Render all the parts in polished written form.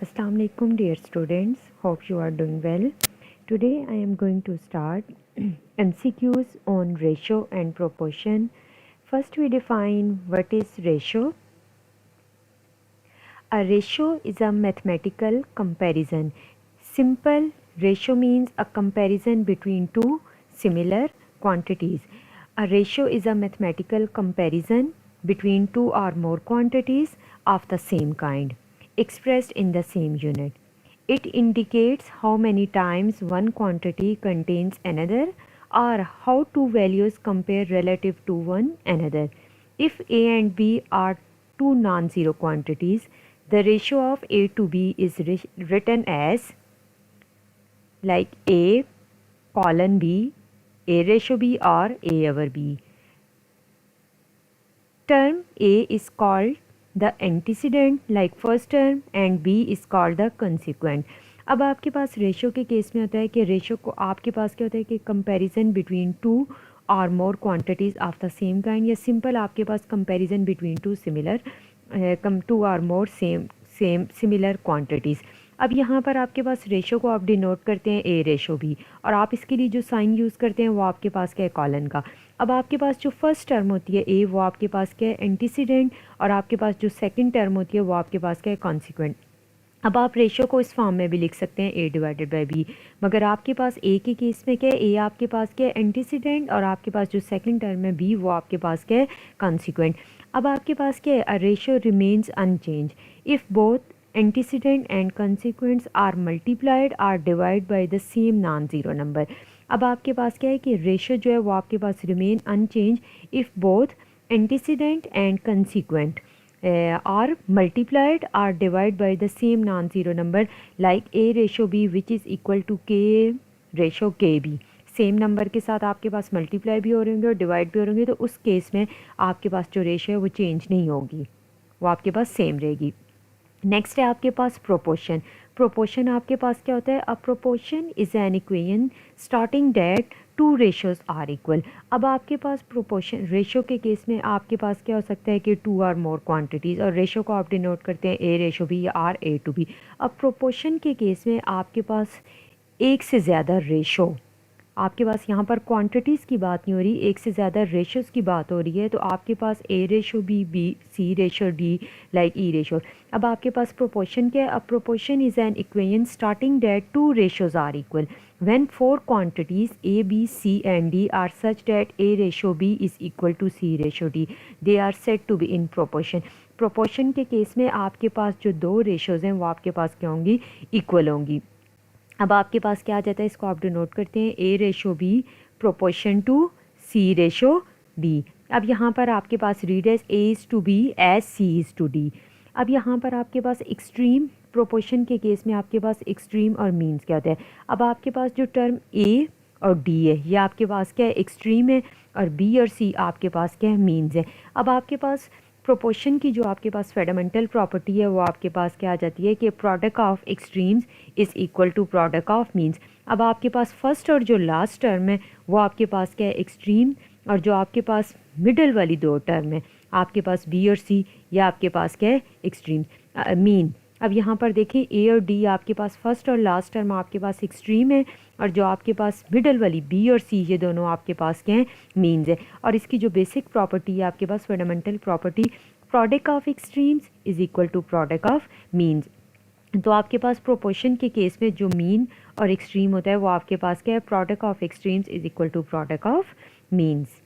Assalamu alaikum dear students, hope you are doing well. Today I am going to start MCQs on ratio and proportion. First we define what is ratio. A ratio is a mathematical comparison. Simple ratio means a comparison between two similar quantities. A ratio is a mathematical comparison between two or more quantities of the same kind, expressed in the same unit. It indicates how many times one quantity contains another or how two values compare relative to one another. If A and B are two non-zero quantities, the ratio of A to B is written as like A colon B, A ratio B or A over B. Term A is called the antecedent like first term and B is called the consequent. अब आपके पास ratio के case में होता है कि ratio को आपके पास क्या होता है कि कंपैरिजन बिटवीन टू और more quantities of the same kind या सिंपल आपके पास comparison between two similar two और मोर सेम सिमिलर क्वांटिटीज़. अब यहाँ पर आपके पास रेशो को आप डिनोट करते हैं ए रेशो बी और आप इसके लिए जो साइन यूज़ करते हैं वो आपके पास क्या है कॉलन का. अब आपके पास जो फर्स्ट टर्म होती है ए वो आपके पास क्या है एंटीसीडेंट और आपके पास जो सेकंड टर्म होती है वो आपके पास क्या है कॉन्सिक्वेंट. अब आप रेशो को इस फॉर्म में भी लिख सकते हैं ए डिवाइडेड बाई बी, मगर आपके पास ए के केस में क्या है ए आपके पास क्या है एंटीसीडेंट और आपके पास जो सेकंड टर्म है बी वो आपके पास क्या है कॉन्सिक्वेंट. अब आपके पास क्या है a ratio remains unchange if both antecedent and consequents are multiplied or divided by the same non-zero number. अब आपके पास क्या है कि रेशो जो है वो आपके पास remain unchange if both antecedent and consequent are multiplied or divided by the same non-zero number like A ratio B which is equal to K ratio KB. Same number के साथ आपके पास मल्टीप्लाई भी हो रहे होंगे और डिवाइड भी हो रहे होंगे, तो उस केस में आपके पास जो रेशो है वो चेंज नहीं होगी, वो आपके पास सेम रहेगी. नेक्स्ट है आपके पास प्रोपोर्शन. प्रोपोर्शन आपके पास क्या होता है a proportion is an equation starting that two ratios are equal. अब आपके पास प्रोपोर्शन रेशो के केस में आपके पास क्या हो सकता है कि टू और मोर क्वांटिटीज़ और रेशो को आप डिनोट करते हैं ए रेशो बी या आर ए टू बी. अब प्रोपोर्शन के केस में आपके पास एक से ज़्यादा रेशो, आपके पास यहाँ पर क्वांटिटीज़ की बात नहीं हो रही, एक से ज़्यादा रेशोज़ की बात हो रही है, तो आपके पास A ratio B B C ratio D like E ratio. अब आपके पास प्रोपोर्शन क्या है a proportion is an equation starting that two ratios are equal when four quantities A B C and D are such that A ratio B is equal to C ratio D they are said to be in proportion. Proportion के case में आपके पास जो दो ratios हैं वो आपके पास क्या होंगी इक्वल होंगी. अब आपके पास क्या आ जाता है, इसको आप डिनोट करते हैं A ratio B proportion to C ratio B. अब यहाँ पर आपके पास read as A is to B as C is to D. अब यहाँ पर आपके पास एक्सट्रीम प्रोपोर्शन के केस में आपके पास एक्सट्रीम और मीन्स क्या होता है. अब आपके पास जो टर्म ए और डी है ये आपके पास क्या है एक्सट्रीम है और बी और सी आपके पास क्या है मीन्स है. अब आपके पास प्रोपोर्शन की जो आपके पास फंडामेंटल प्रॉपर्टी है वो आपके पास क्या आ जाती है कि product of extremes is equal to product of means. अब आपके पास फर्स्ट और जो लास्ट टर्म है वो आपके पास क्या है एक्सट्रीम और जो आपके पास मिडल वाली दो टर्म है आपके पास बी और सी या आपके पास क्या है एक्सट्रीम मीन. अब यहाँ पर देखें ए और डी आपके पास फर्स्ट और लास्ट टर्म आपके पास एक्सट्रीम है और जो आपके पास मिडल वाली बी और सी ये दोनों आपके पास क्या हैं मीन्स है. और इसकी जो बेसिक प्रॉपर्टी है आपके पास fundamental property product of extremes is equal to product of means. तो आपके पास प्रोपोर्शन के केस में जो मीन और एक्सट्रीम होता है वो आपके पास क्या है product of extremes is equal to product of means.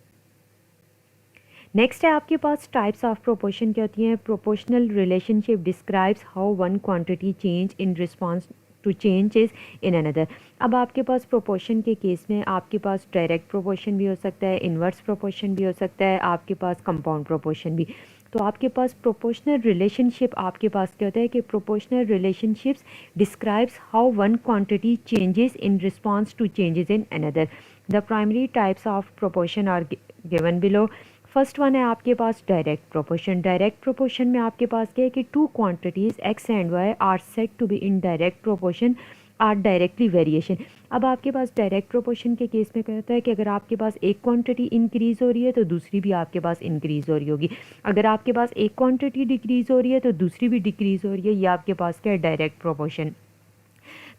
Next है आपके पास टाइप्स ऑफ प्रोपोर्शन क्या होती हैं. Proportional relationship describes how one quantity change in response to changes in another. अब आपके पास प्रोपोर्शन के केस में आपके पास डायरेक्ट प्रोपोर्शन भी हो सकता है, इन्वर्स प्रोपोर्शन भी हो सकता है, आपके पास कंपाउंड प्रोपोर्शन भी. तो आपके पास प्रोपोर्शनल रिलेशनशिप आपके पास क्या होता है कि proportional relationships describes how one quantity changes in response to changes in another. The primary types of proportion are given below. First one है आपके पास डायरेक्ट प्रोपोर्शन. डायरेक्ट प्रोपोर्शन में आपके पास क्या है कि two quantities x and y are said to be in direct proportion or directly variation. अब आपके पास डायरेक्ट प्रोपोर्शन के केस में क्या होता है कि अगर आपके पास एक क्वांटिटी इंक्रीज़ हो रही है तो दूसरी भी आपके पास इंक्रीज़ हो रही होगी, अगर आपके पास एक क्वांटिटी डिक्रीज़ हो रही है तो दूसरी भी डिक्रीज़ हो रही है, ये आपके पास क्या है, डायरेक्ट प्रोपोर्शन।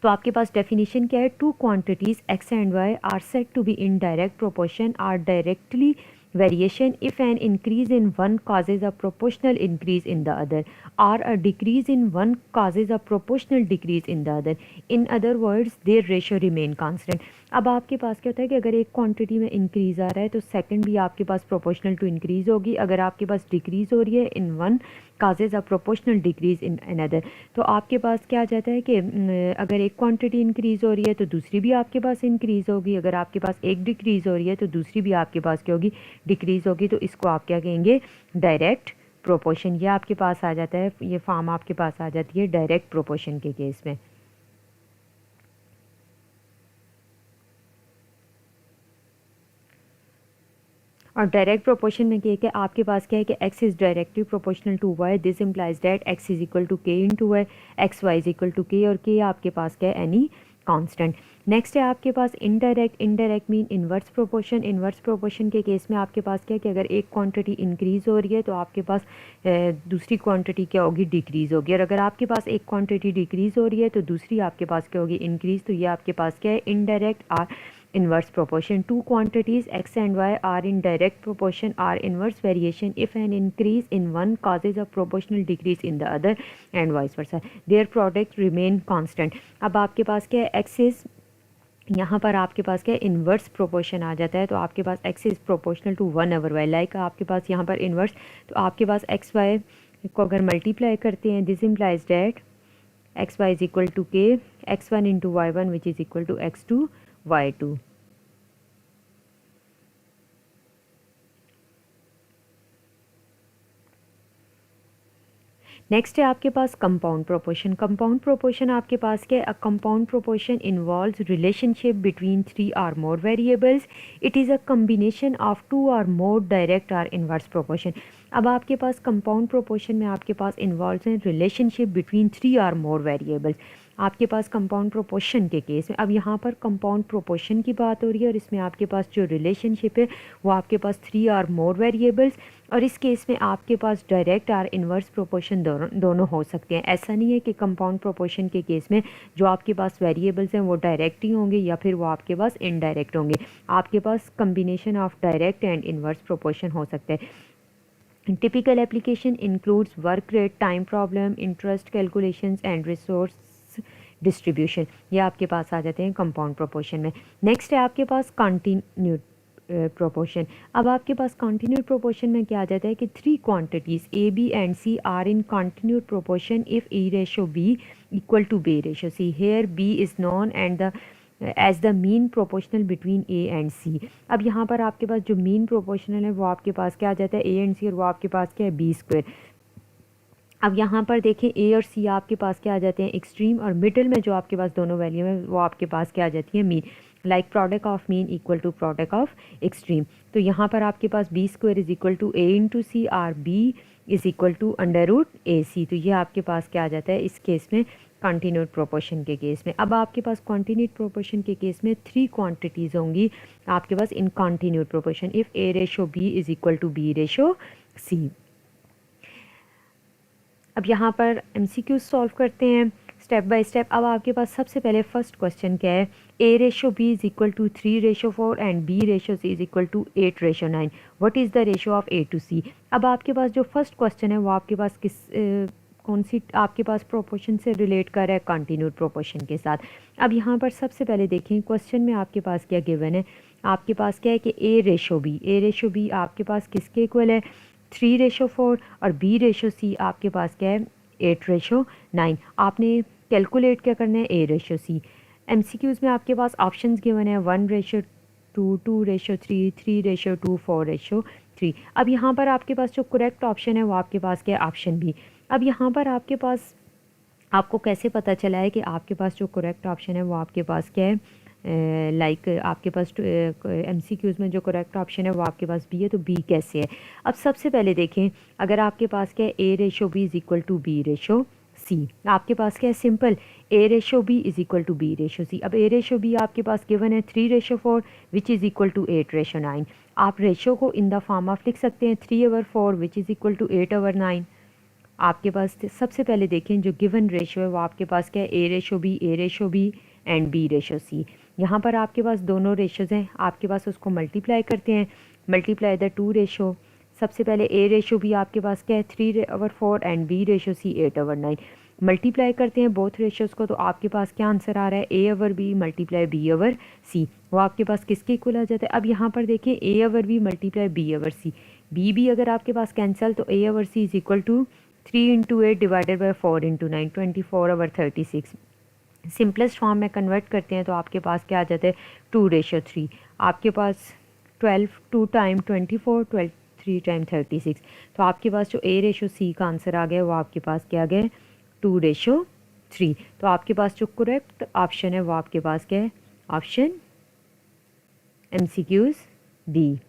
तो आपके पास डेफिनेशन क्या है, two quantities x and y are said to be in direct proportion or directly variation if an increase in one causes a proportional increase in the other or a decrease in one causes a proportional decrease in the other. In other words, their ratio remain constant. अब आपके पास क्या होता है कि अगर एक quantity में इंक्रीज़ आ रहा है तो सेकंड भी आपके पास प्रोपोर्शनल टू इंक्रीज़ होगी, अगर आपके पास डिक्रीज़ हो रही है in one causes a proportional decrease in another. तो आपके पास क्या आ जाता है कि अगर एक क्वांटिटी इंक्रीज़ हो रही है तो दूसरी भी आपके पास इंक्रीज़ होगी, अगर आपके पास एक डिक्रीज़ हो रही है तो दूसरी भी आपके पास क्या होगी, डिक्रीज़ होगी। तो इसको आप क्या कहेंगे, डायरेक्ट प्रोपोर्शन। ये आपके पास आ जाता है, ये फॉर्म आपके पास आ जाती है डायरेक्ट प्रोपोर्शन के केस में। और डायरेक्ट प्रोपोर्शन में क्या है, आपके पास क्या है कि x is directly proportional to y, this implies that x is equal to k into y, x y is equal to k, और k आपके पास क्या है, एनी कांस्टेंट। नेक्स्ट है आपके पास indirect. Indirect mean inverse proportion. Inverse proportion के case में आपके पास क्या है कि अगर एक क्वांटिटी इंक्रीज़ हो रही है तो आपके पास दूसरी क्वांटिटी क्या होगी, डिक्रीज़ होगी, और अगर आपके पास एक क्वांटिटी डिक्रीज़ हो रही है तो दूसरी आपके पास क्या होगी, इंक्रीज़। तो ये आपके पास क्या है, indirect or inverse proportion. Two quantities x and y are in direct proportion are inverse variation if an increase in one causes a proportional decrease in the other and vice versa. Their product remain constant. अब आपके पास क्या है, x is, यहाँ पर आपके पास क्या है, इन्वर्स प्रोपोर्शन आ जाता है, तो आपके पास x is proportional to 1/y। Like आपके पास यहाँ पर इन्वर्स, तो आपके पास एक्स वाई को अगर मल्टीप्लाई करते हैं, this implies that x y is equal to k x1 into y1 which is equal to x2 y2। Next है आपके पास कंपाउंड प्रोपोर्शन। कंपाउंड प्रोपोर्शन आपके पास क्या है, a compound proportion involves relationship between 3 और more variables. It is a combination of 2 और more direct और इन्वर्स प्रोपोर्शन। अब आपके पास कंपाउंड प्रोपोर्शन में आपके पास इन्वॉल्व्स हैं रिलेशनशिप बिटवीन 3 और मोर वेरिएबल्स। आपके पास कंपाउंड प्रोपोर्शन के केस में, अब यहाँ पर कंपाउंड प्रोपोर्शन की बात हो रही है और इसमें आपके पास जो रिलेशनशिप है वो आपके पास 3 और मोर वेरिएबल्स, और इस केस में आपके पास डायरेक्ट और इन्वर्स प्रोपोर्शन दोनों हो सकते हैं। ऐसा नहीं है कि कंपाउंड प्रोपोर्शन के केस में जो आपके पास वेरिएबल्स हैं वो डायरेक्ट ही होंगे या फिर वो आपके पास इनडायरेक्ट होंगे। आपके पास combination of direct and inverse proportion हो सकता है। Typical application includes work rate, time problem, interest calculations and resource distribution. ये आपके पास आ जाते हैं कंपाउंड प्रोपोर्शन में। नेक्स्ट है आपके पास कॉन्टीन्यूड प्रोपोर्शन। अब आपके पास कॉन्टीन्यूड प्रोपोर्शन में क्या आ जाता है कि 3 quantities A B and C are in continued proportion if E ratio B equal to B ratio C. Here B is known and the as the mean proportional between A and C. अब यहाँ पर आपके पास जो mean proportional है वो आपके पास क्या आ जाता है, ए एंड सी, और वो आपके पास क्या है, बी स्क्वायर। अब यहाँ पर देखें ए और सी आपके पास क्या आ जाते हैं, एक्सट्रीम, और मिडिल में जो आपके पास दोनों वैल्यू है वो आपके पास क्या आ जाती है, mean. Like product of mean equal to product of extreme. तो यहाँ पर आपके पास B square is equal to A into C और B is equal to under root A C. तो ये आपके पास क्या आ जाता है इस केस में, कॉन्टीन्यूड प्रोपोर्शन के केस में। अब आपके पास कॉन्टीन्यूड प्रोपोर्शन के केस में 3 क्वांटिटीज़ होंगी आपके पास in continued proportion if A ratio B is equal to B ratio C. अब यहाँ पर MCQ सॉल्व करते हैं स्टेप बाय स्टेप। अब आपके पास सबसे पहले फर्स्ट क्वेश्चन क्या है, A ratio B is equal to 3 ratio 4 and B ratio C is equal to 8 ratio 9। What is the ratio of A to C. अब आपके पास जो फर्स्ट क्वेश्चन है वो आपके पास कौन सी आपके पास प्रोपोर्शन से रिलेट कर रहा है, कॉन्टीन्यूड प्रोपोर्शन के साथ। अब यहाँ पर सबसे पहले देखें क्वेश्चन में आपके पास क्या गिवन है, आपके पास क्या है कि ए रेशो बी आपके पास किसके इक्वल है, 3 रेशो 4, और बी रेशो सी आपके पास क्या है, 8 रेशो 9। आपने कैलकुलेट क्या करना है, ए रेशो सी। MCQs में आपके पास ऑप्शंस गिवन है 1 रेशो 2, 2 रेशो 3, 3 रेशो 2, 4 रेशो 3। अब यहाँ पर आपके पास जो करेक्ट ऑप्शन है वो आपके पास क्या है, ऑप्शन बी। अब यहाँ पर आपके पास आपको कैसे पता चला है कि आपके पास जो करेक्ट ऑप्शन है वो आपके पास क्या है, लाइक आपके पास MCQs में जो करेक्ट ऑप्शन है वो आपके पास बी है, तो बी कैसे है। अब सबसे पहले देखें, अगर आपके पास क्या है, A ratio B is equal to B ratio C. आपके पास क्या है, simple, A ratio B is equal to B ratio C. अब ए रेशो बी आपके पास गिवन है 3:4 विच इज़ इक्वल टू 8:9। आप रेशो को इन द फॉर्म ऑफ लिख सकते हैं 3/4 विच इज़ इक्वल टू 8/9। आपके पास सबसे पहले देखें जो गिवन रेशो है वो आपके पास क्या है, A ratio B and B ratio C. यहाँ पर आपके पास दोनों रेशोज़ हैं, आपके पास उसको मल्टीप्लाई करते हैं, मल्टीप्लाई द टू रेशो। सबसे पहले ए रेशो बी आपके पास क्या है 3/4 and B ratio C 8/9। Multiply करते हैं बोथ रेशोज़ को, तो आपके पास क्या आंसर आ रहा है, A/B मल्टीप्लाई B/C। वो आपके पास किसके इक्वल आ जाता है। अब यहाँ पर देखें A/B मल्टीप्लाई B/C, बी भी अगर आपके पास कैंसिल तो A/C is equal to 3 × 8 divided by 4 × 9 24/36। Simplest form में कन्वर्ट करते हैं तो आपके पास क्या आ जाता है 2:3। आपके पास 12 2 टाइम 24 12 3 टाइम 36। तो आपके पास जो ए रेशो सी का आंसर आ गया वो आपके पास क्या आ गया 2:3। तो आपके पास जो करेक्ट ऑप्शन है वो आपके पास क्या है, ऑप्शन MCQs डी।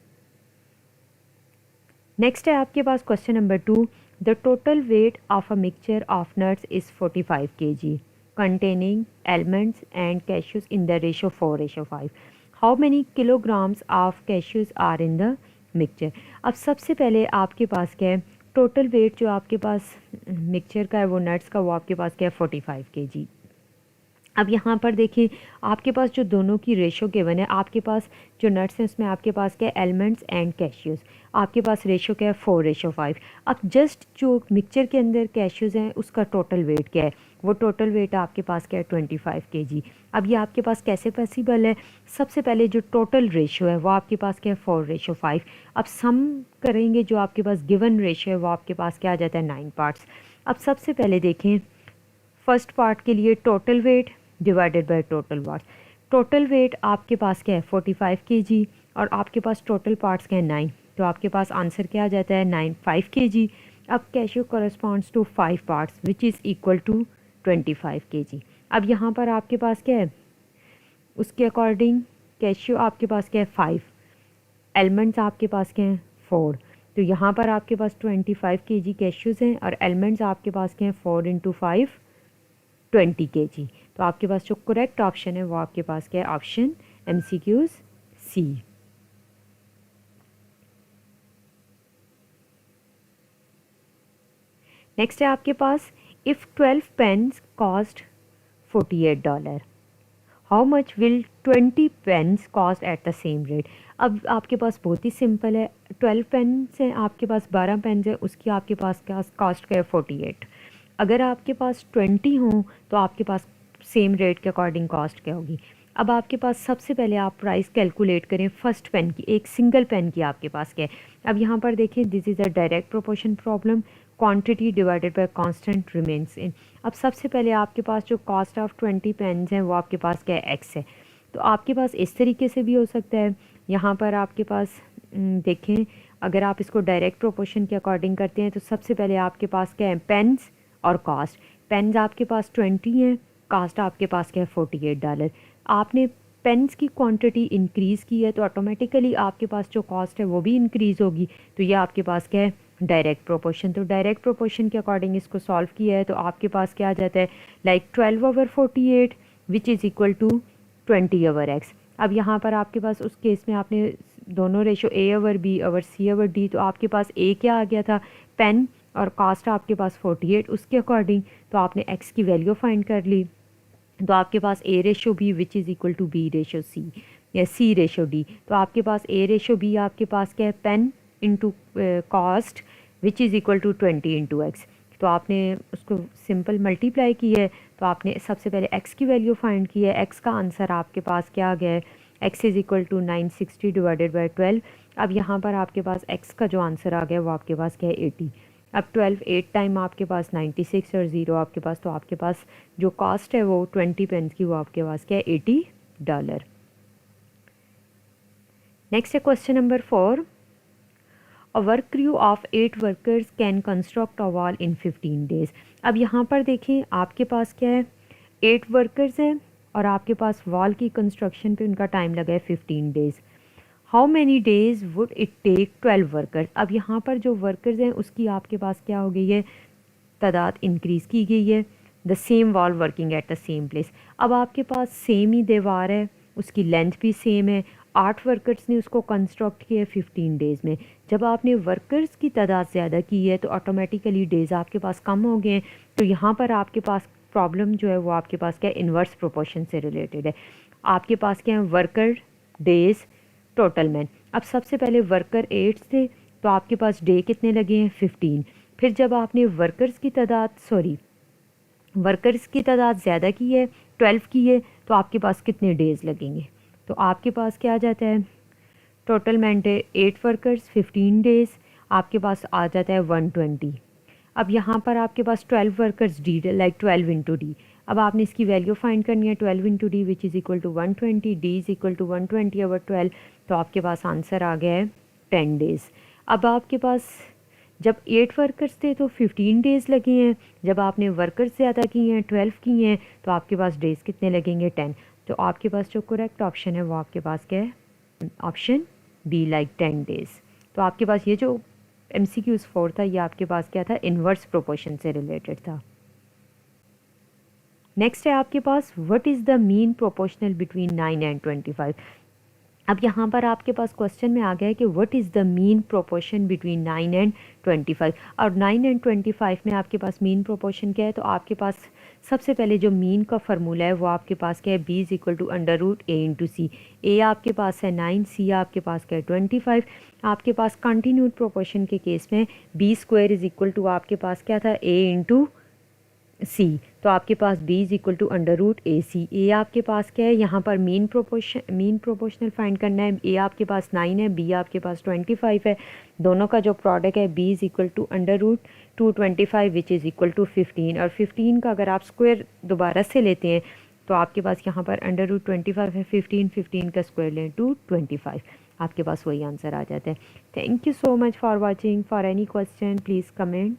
नेक्स्ट है आपके पास question number 2। The total weight of a mixture of nuts is 45 kg containing almonds and cashews in the ratio 4:5. How many kilograms of cashews are in the mixture? अब सबसे पहले आपके पास क्या है, टोटल वेट जो आपके पास मिक्सचर का है वो नट्स का वो आपके पास क्या है 45 kg। अब यहाँ पर देखिए आपके पास जो दोनों की रेशो गिवन है, आपके पास जो नट्स हैं उसमें आपके पास क्या है एलमंड्स एंड कैश्यूज़, आपके पास रेशो क्या है 4:5। अब जस्ट जो मिक्सचर के अंदर कैश्यूज़ हैं उसका टोटल वेट क्या है, वो टोटल वेट आपके पास क्या है 25 kg। अब ये आपके पास कैसे पॉसिबल है, सबसे पहले जो टोटल रेशो है वो आपके पास क्या है 4:5। अब सम करेंगे जो आपके पास गिवन रेशो है वो आपके पास क्या आ जाता है 9 पार्ट्स। अब सबसे पहले देखें फर्स्ट पार्ट के लिए total weight divided by total watts. Total weight आपके पास क्या है 45 kg और आपके पास टोटल पार्ट्स क्या है 9, तो आपके पास आंसर क्या आ जाता है 5 kg। अब कैशियो corresponds to 5 parts which is equal to 25 kg। अब यहाँ पर आपके पास क्या है, उसके अकॉर्डिंग कैशियो आपके पास क्या है 5, एलमंड्स आपके पास क्या हैं 4। तो यहाँ पर आपके पास 25 kg कैश्यूज़ हैं और एलमंड्स आपके पास क्या हैं 4 × 5 20 kg। तो आपके पास जो करेक्ट ऑप्शन है वो आपके पास क्या है, ऑप्शन MCQs सी। नेक्स्ट है आपके पास if 12 pens cost $48, how much will 20 pens cost at the same rate. अब आपके पास बहुत ही सिंपल है, 12 पेन्स हैं आपके पास, 12 पेन्स हैं, उसकी आपके पास क्या कॉस्ट क्या है 48। अगर आपके पास 20 हों तो आपके पास सेम रेट के अकॉर्डिंग कॉस्ट क्या होगी। अब आपके पास सबसे पहले आप प्राइस कैलकुलेट करें फर्स्ट पेन की, एक सिंगल पेन की आपके पास क्या है। अब यहाँ पर देखिए this is a direct proportion problem, quantity divided by constant remains in. अब सबसे पहले आपके पास जो कॉस्ट ऑफ 20 पेन्स हैं वो आपके पास क्या है एक्स है। तो आपके पास इस तरीके से भी हो सकता है, यहाँ पर आपके पास देखें अगर आप इसको डायरेक्ट प्रोपोर्शन के अकॉर्डिंग करते हैं तो सबसे पहले आपके पास क्या है पेन्स और कॉस्ट। पेन्स आपके पास 20 हैं, कास्ट आपके पास क्या है $48। आपने पेन्स की क्वांटिटी इंक्रीज़ की है तो ऑटोमेटिकली आपके पास जो कॉस्ट है वो भी इंक्रीज़ होगी। तो ये आपके पास क्या है डायरेक्ट प्रोपोर्शन। तो डायरेक्ट प्रोपोर्शन के अकॉर्डिंग इसको सॉल्व किया है तो आपके पास क्या आ जाता है like 12/48 which is equal to 20/x। अब यहाँ पर आपके पास उस केस में आपने दोनों रेशो A/B/C/D, तो आपके पास A क्या आ गया था पेन और कास्ट आपके पास 48, उसके अकॉर्डिंग तो आपने x की वैल्यू फाइंड कर ली। तो आपके पास A/B which is equal to B/C या C/D। तो आपके पास A/B आपके पास क्या है pen into cost which is equal to 20 × x। तो आपने उसको सिंपल मल्टीप्लाई की है तो आपने सबसे पहले x की वैल्यू फाइंड की है। x का आंसर आपके पास क्या आ गया है, x is equal to 960 divided by 12। अब यहाँ पर आपके पास x का जो आंसर आ गया वो आपके पास क्या है 80। अब 12 8 टाइम आपके पास 96 और 0 आपके पास, तो आपके पास जो कॉस्ट है वो 20 पेन्स की वो आपके पास क्या है $80। नेक्स्ट है question number 4। A work crew of 8 workers can construct a wall in 15 days. अब यहाँ पर देखें आपके पास क्या है 8 वर्कर्स हैं और आपके पास वॉल की कंस्ट्रक्शन पे उनका टाइम लगा है 15 days. How many days would it take 12 workers. अब यहाँ पर जो वर्कर्स हैं उसकी आपके पास क्या हो गई है तादाद इंक्रीज़ की गई है। The same wall working at the same place. अब आपके पास सेम ही दीवार है, उसकी लेंथ भी सेम है, 8 वर्कर्स ने उसको कंस्ट्रक्ट किया है 15 डेज़ में। जब आपने वर्कर्स की तादाद ज़्यादा की है तो ऑटोमेटिकली डेज़ आपके पास कम हो गए हैं। तो यहाँ पर आपके पास प्रॉब्लम जो है वो आपके पास क्या है, इन्वर्स प्रोपोर्शन से रिलेटेड है। आपके पास क्या है, वर्कर डेज़ टोटल मैन। अब सबसे पहले वर्कर 8 थे तो आपके पास डे कितने लगे हैं, 15। फिर जब आपने वर्कर्स की तादाद ज़्यादा की है, 12 की है, तो आपके पास कितने डेज़ लगेंगे। तो आपके पास क्या आ जाता है, total man day 8 workers 15 days, आपके पास आ जाता है 120। अब यहाँ पर आपके पास 12 workers D like 12 into D. अब आपने इसकी वैल्यू फाइंड करनी है, 12 into D which is equal to 120, D is equal to 120/12। तो आपके पास आंसर आ गया है 10 डेज़। अब आपके पास जब 8 वर्कर्स थे तो 15 डेज़ लगे हैं, जब आपने वर्कर्स ज़्यादा किए हैं 12 किए हैं तो आपके पास डेज़ कितने लगेंगे, 10। तो आपके पास जो करेक्ट ऑप्शन है वो आपके पास क्या है, ऑप्शन बी लाइक 10 डेज़। तो आपके पास ये जो MCQs 4 था ये आपके पास क्या था, इन्वर्स प्रोपोर्शन से रिलेटेड था। नेक्स्ट है आपके पास what is the mean proportional between 9 and 25। अब यहाँ पर आपके पास क्वेश्चन में आ गया है कि what is the mean proportion between 9 and 25। और 9 एंड 25 में आपके पास मीन प्रोपोर्शन क्या है, तो आपके पास सबसे पहले जो मीन का फार्मूला है वो आपके पास क्या है, B is equal to √A/C। A आपके पास है 9, C आपके पास क्या है 25। आपके पास कंटिन्यूड प्रोपोर्शन के केस में B² इज़ इक्वल टू आपके पास क्या था, A/C। तो आपके पास B is equal to √AC। A आपके पास क्या है, यहाँ पर मीन प्रोपोर्शनल फाइंड करना है। A आपके पास 9 है, B आपके पास 25 है। दोनों का जो प्रोडक्ट है B is equal to √225 which is equal to 15। और 15 का अगर आप स्क्वायर दोबारा से लेते हैं तो आपके पास यहाँ पर √25 है, 15 का स्क्वायर लें 225, आपके पास वही आंसर आ जाता है। Thank you so much for watching. For any question please comment.